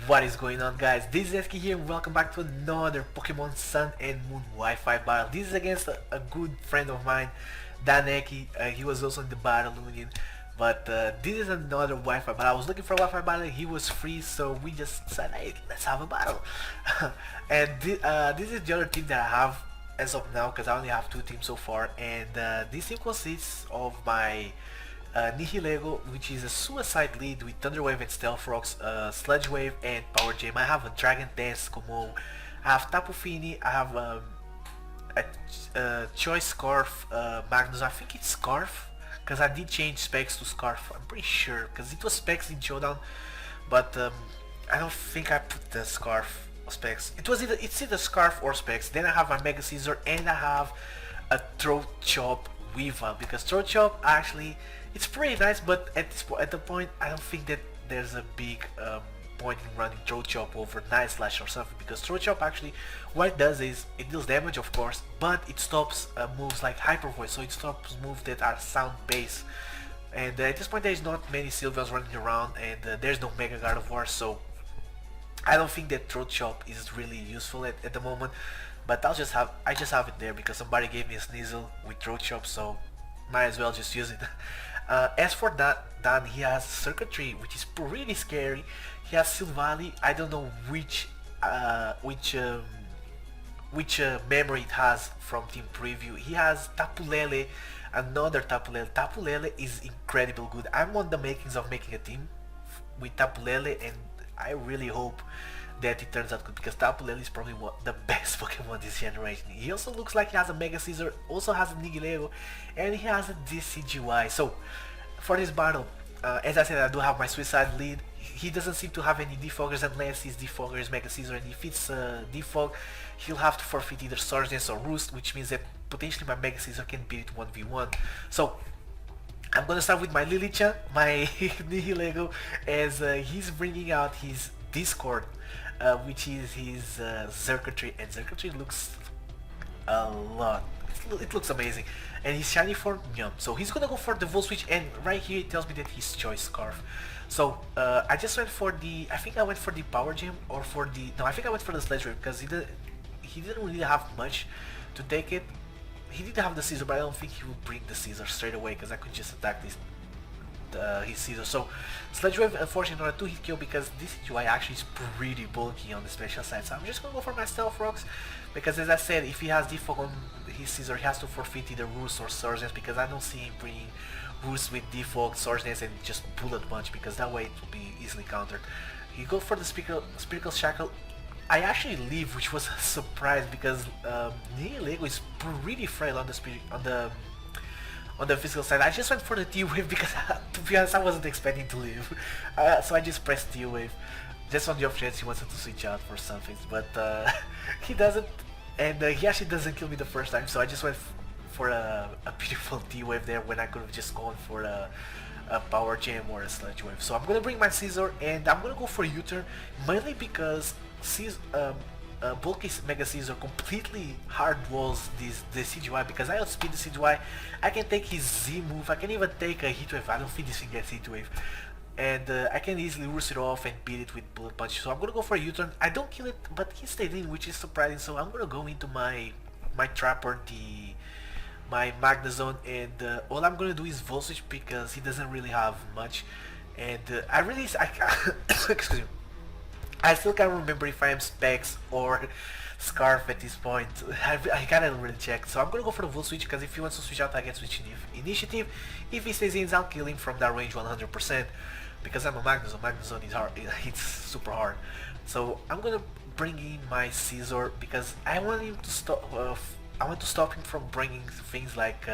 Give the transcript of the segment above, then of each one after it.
What is going on, guys? This is Esquilo here and welcome back to another Pokemon Sun and Moon Wi-Fi battle. This is against a good friend of mine, Danekii. He was also in the battle union, but this is another Wi-Fi battle. I was looking for a Wi-Fi battle, he was free, so we just said, hey, let's have a battle. And this is the other team that I have as of now, because I only have two teams so far, and this team consists of my Nihilego, which is a suicide lead with Thunder Wave and Stealth Rocks, Sludge Wave and Power Gem. I have a Dragon Dance Kumo, I have Tapu Fini, I have a Choice Scarf, Magnus, I think it's Scarf, because I did change specs to Scarf, I'm pretty sure, because it was specs in Showdown, but I don't think I put the Scarf specs. It's either Scarf or specs. Then I have a Mega Scissor and I have a Throat Chop Wifi, because Throat Chop actually it's pretty nice, but at the point I don't think that there's a big point in running Throat Chop over Night Slash or something, because Throat Chop actually what it does is it deals damage of course, but it stops moves like Hyper Voice, so it stops moves that are sound based. And at this point there is not many Sylveons running around, and there's no Mega God of War, so I don't think that Throat Chop is really useful at the moment. But I just have it there because somebody gave me a Sneasel with Throat Chop, so might as well just use it. As for Dan, he has Circuitry, which is pretty scary. He has Silvally. I don't know which memory it has from Team Preview. He has Tapu Lele, another Tapu Lele. Tapu Lele is incredible good. I'm on the makings of making a team with Tapu Lele, and I really hope that it turns out good, because Tapu Lele is probably the best Pokemon this generation. He also looks like he has a Mega Scissor, also has a Nihilego, and he has a DCGY. So for this battle, as I said, I do have my Suicide lead. He doesn't seem to have any defoggers unless his defogger is Mega Scissor, and if it's defog, he'll have to forfeit either Surge Dance or Roost, which means that potentially my Mega Scissor can beat it 1v1. So I'm gonna start with my Lily-chan, my Nihilego, as he's bringing out his Discord, which is his Circuitry, and Circuitry looks a lot. It looks amazing, and he's shiny for Yum. So he's gonna go for the Volt Switch, and right here it tells me that he's Choice Scarf. So I just went for the, I think I went for the Power Gem, or for the, no, I think I went for the Sledge Wave, because he didn't really have much to take it. He did have the Scissor, but I don't think he will bring the Scissor straight away, because I could just attack this his Scissor. So Sledge Wave, unfortunately not a 2-hit kill, because this UI actually is pretty bulky on the special side. So I'm just gonna go for my Stealth Rocks, because as I said, if he has defog on his Scissor, he has to forfeit either Roost or Surge Dance, because I don't see him bringing Roost with defog, Surge Dance, and just Bullet Punch, because that way it will be easily countered. He go for the Spiritual Shackle. I actually leave, which was a surprise, because Nihilego is pretty frail on the physical side. I just went for the T-Wave because, to be honest, I wasn't expecting to leave. So I just pressed T-Wave, just on the off chance he wants to switch out for something, but he doesn't, and he actually doesn't kill me the first time, so I just went for a beautiful T-Wave there when I could have just gone for a Power Gem or a Sludge Wave. So I'm gonna bring my Scissor, and I'm gonna go for a U-turn, mainly because bulky Mega Scissor completely hard walls the CGY, because I outspeed the CGY. I can take his Z move, I can even take a Heat Wave. I don't think this thing gets Heat Wave, and I can easily roost it off and beat it with Bullet Punch. So I'm gonna go for a U-turn. I don't kill it, but he stayed in, which is surprising. So I'm gonna go into my Trapper, my Magnezone, and all I'm gonna do is Volt Switch, because he doesn't really have much, and excuse me, I still can't remember if I am Specs or Scarf at this point. I gotta really check. So I'm gonna go for the Volt Switch, because if he wants to switch out, I get switch initiative. If he stays in, I'll kill him from that range 100%, because I'm a Magnezone. Magnezone is hard. It's super hard. So I'm gonna bring in my Scissor, because I want him to stop. I want to stop him from bringing things like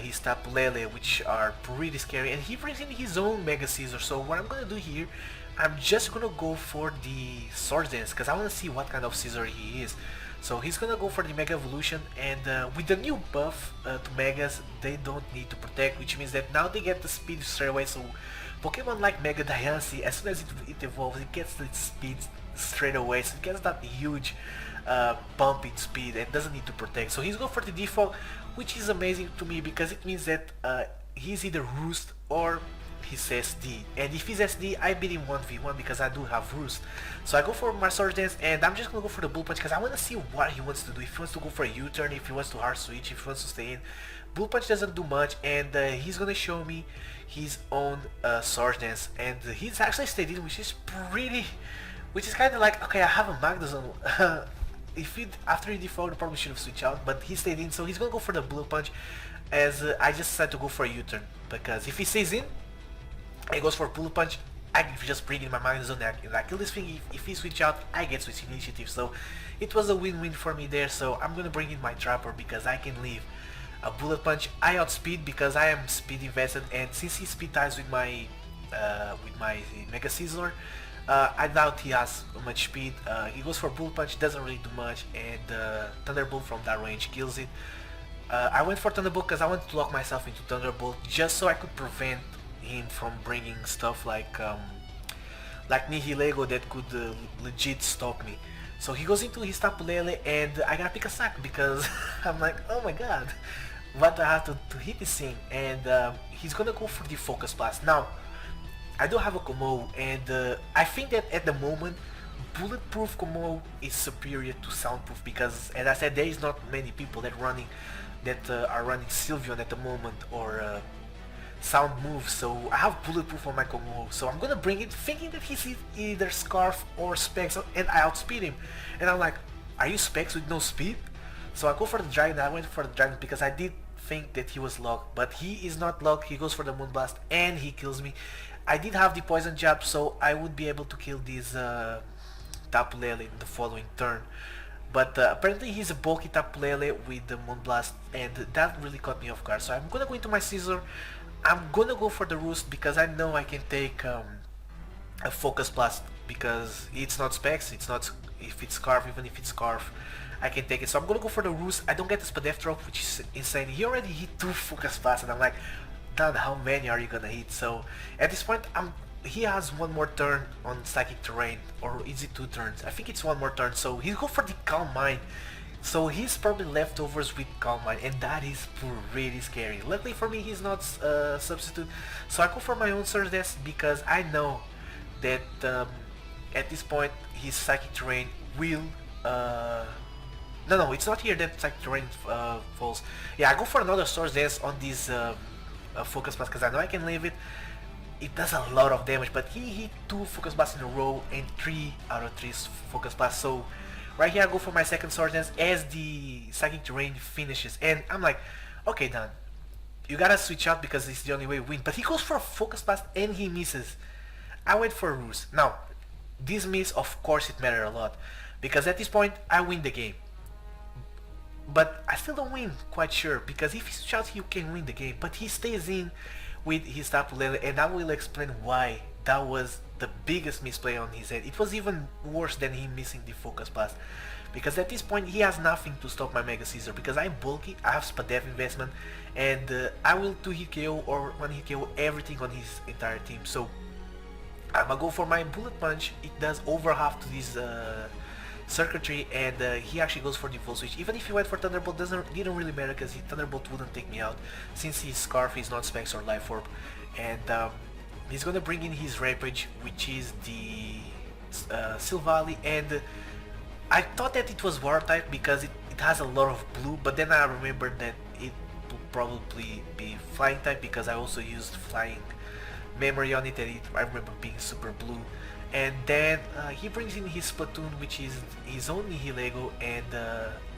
his Tapu Lele, which are pretty scary, and he brings in his own Mega Scissor. So what I'm gonna do here, I'm just gonna go for the Sword Dance, because I want to see what kind of Scissor he is. So he's gonna go for the Mega Evolution, and with the new buff to Megas, they don't need to protect, which means that now they get the speed straight away. So Pokemon like Mega Diancie, as soon as it evolves, it gets its speed straight away, so it gets that huge bump in speed and doesn't need to protect. So he's going for the default, which is amazing to me, because it means that he's either Roost or his SD, and if he's SD, I beat him 1v1 because I do have Roost. So I go for my Sword Dance, and I'm just gonna go for the Bull Punch because I want to see what he wants to do. If he wants to go for a U-turn, if he wants to hard switch, if he wants to stay in. Bull Punch doesn't do much, and he's gonna show me his own Sword Dance, and he's actually stayed in, which is kind of like, okay, I have a Magnus on. If he after he defaulted, probably should have switched out, but he stayed in, so he's gonna go for the Bull Punch, as I just decided to go for a U-turn, because if he stays in, he goes for Bull Punch, I can just bring in my Magnus on and I kill this thing. If he switch out, I get switch initiative, so it was a win-win for me there. So I'm gonna bring in my Trapper because I can leave a Bullet Punch. I outspeed because I am speed invested, and since he speed ties with my Mega Sizzler, I doubt he has much speed. He goes for Bullet Punch, doesn't really do much, and Thunderbolt from that range kills it. I went for Thunderbolt because I wanted to lock myself into Thunderbolt just so I could prevent him from bringing stuff like Nihilego that could legit stop me. So he goes into his Tapu Lele, and I gotta pick a sack because I'm like, oh my god, what do I have to hit this thing? And he's gonna go for the Focus Blast. Now, I do have a Komo, and I think that at the moment, Bulletproof Komo is superior to Soundproof because, as I said, there is not many people that are running Sylveon at the moment, or Sound moves, so I have Bulletproof on my Komo, so I'm gonna bring it thinking that he's either Scarf or Specs, and I outspeed him, and I'm like, are you Specs with no speed? So I go for the Dragon. I went for the Dragon because I did think that he was locked, but he is not locked. He goes for the Moonblast and he kills me. I did have the Poison Jab, so I would be able to kill this Tapu Lele in the following turn. But apparently he's a bulky Tapu Lele with the Moonblast, and that really caught me off guard. So I'm gonna go into my Scissor. I'm gonna go for the Roost because I know I can take a Focus Blast because it's not Specs, it's not, if it's Scarf, even if it's Scarf, I can take it. So I'm gonna go for the Roost. I don't get the Spadef drop, which is insane. He already hit 2 Focus Blasts, and I'm like, Dan, how many are you gonna hit? So at this point, he has one more turn on Psychic Terrain, or is it 2 turns? I think it's one more turn, so he'll go for the Calm Mind. So he's probably leftovers with Calm Mind, and that is pretty scary. Luckily for me, he's not substitute, so I go for my own Surge Dance because I know that at this point his Psychic Terrain will no, it's not here that Psychic Terrain falls. Yeah, I go for another Surge Dance on this Focus Blast because I know I can leave it. It does a lot of damage, but he hit 2 Focus Blasts in a row and 3 out of 3 Focus Blasts. So right here I go for my second Sword Dance as the Psychic Terrain finishes, and I'm like, okay, Dan, you gotta switch out because it's the only way we win. But he goes for a Focus Blast and he misses. I went for a Roost. Now, this miss, of course, it mattered a lot because at this point I win the game. But I still don't win, quite sure, because if he switches out, you can win the game. But he stays in with his Tapu Lele, and I will explain why that was the biggest misplay on his head. It was even worse than him missing the Focus Blast, because at this point he has nothing to stop my Mega Caesar because I'm bulky, I have Spadef investment, and I will 2-hit KO or 1-hit KO everything on his entire team. So I'm gonna go for my Bullet Punch. It does over half to this circuitry, and he actually goes for the full switch. Even if he went for Thunderbolt, didn't really matter because Thunderbolt wouldn't take me out since his Scarf is not Specs or Life Orb. And he's gonna bring in his Rampage, which is the Silvally, and I thought that it was Water type because it has a lot of blue, but then I remembered that it would probably be Flying type because I also used Flying memory on it, and I remember being super blue. And then he brings in his Splatoon, which is his own Nihilego, and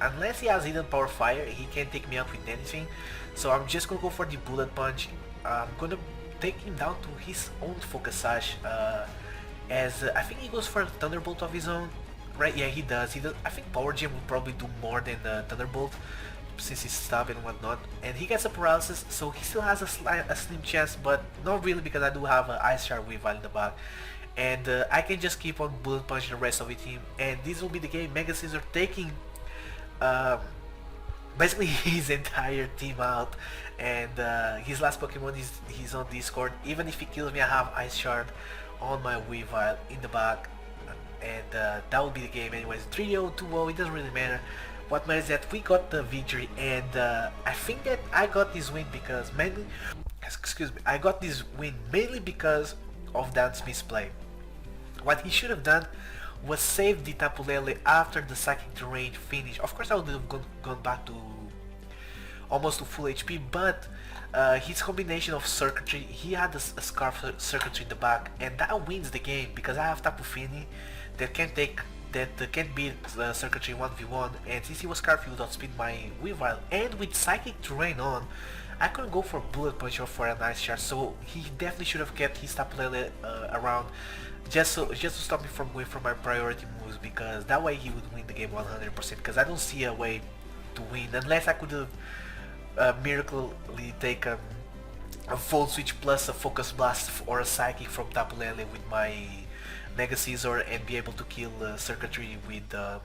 unless he has Hidden Power Fire, he can't take me out with anything. So I'm just gonna go for the Bullet Punch. I'm gonna take him down to his own Focus Sash, as I think he goes for a Thunderbolt of his own. Right, yeah, he does. I think Power Gem will probably do more than Thunderbolt, since he's stab and whatnot. And he gets a Paralysis, so he still has a slim chance, but not really because I do have an Ice Shard Weavile in the back. And I can just keep on Bullet Punching the rest of the team, and this will be the game. Mega Caesar taking basically his entire team out, and his last Pokemon is he's on Discord. Even if he kills me, I have Ice Shard on my Weavile in the back, and that will be the game anyways. 3-0, 2-0, it doesn't really matter. What matters is that we got the victory, and I think that I got this win because mainly excuse me, I got this win mainly because of Dan's misplay. What he should have done was save the Tapulele after the psychic terrain finished. Of course I would have gone back to almost to full HP, but his combination of circuitry, he had a scarf circuitry in the back, and that wins the game because I have Tapu Fini that can take can beat circuitry 1v1, and since he was scarf, he would outspeed my Weavile, and with psychic terrain on, I couldn't go for bullet punch or for a nice shot, so he definitely should have kept his Tapu Lele around just to stop me from going for my priority moves, because that way he would win the game 100%, because I don't see a way to win unless I could have miraculously taken a full switch plus a focus blast or a psychic from Tapu Lele with my Mega Scizor and be able to kill circuitry with a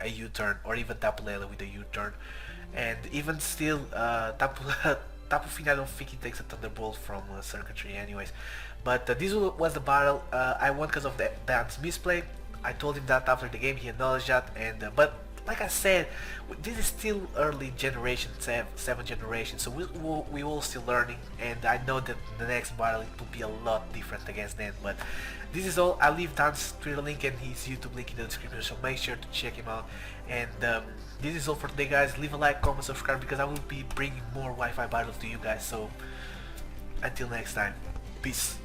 U-turn, or even Tapu Lele with a U-turn. And even still, Tapu Fini, I don't think he takes a Thunderbolt from circuitry anyways. But this was the battle. I won because of Dan's misplay. I told him that after the game, he acknowledged that, and but like I said, this is still early generation, 7th generation, so we will still learning, and I know that the next battle it will be a lot different against them. But this is all. I'll leave Dan's Twitter link and his YouTube link in the description, so make sure to check him out. And this is all for today, guys. Leave a like, comment, subscribe, because I will be bringing more Wi-Fi battles to you guys. So until next time, peace.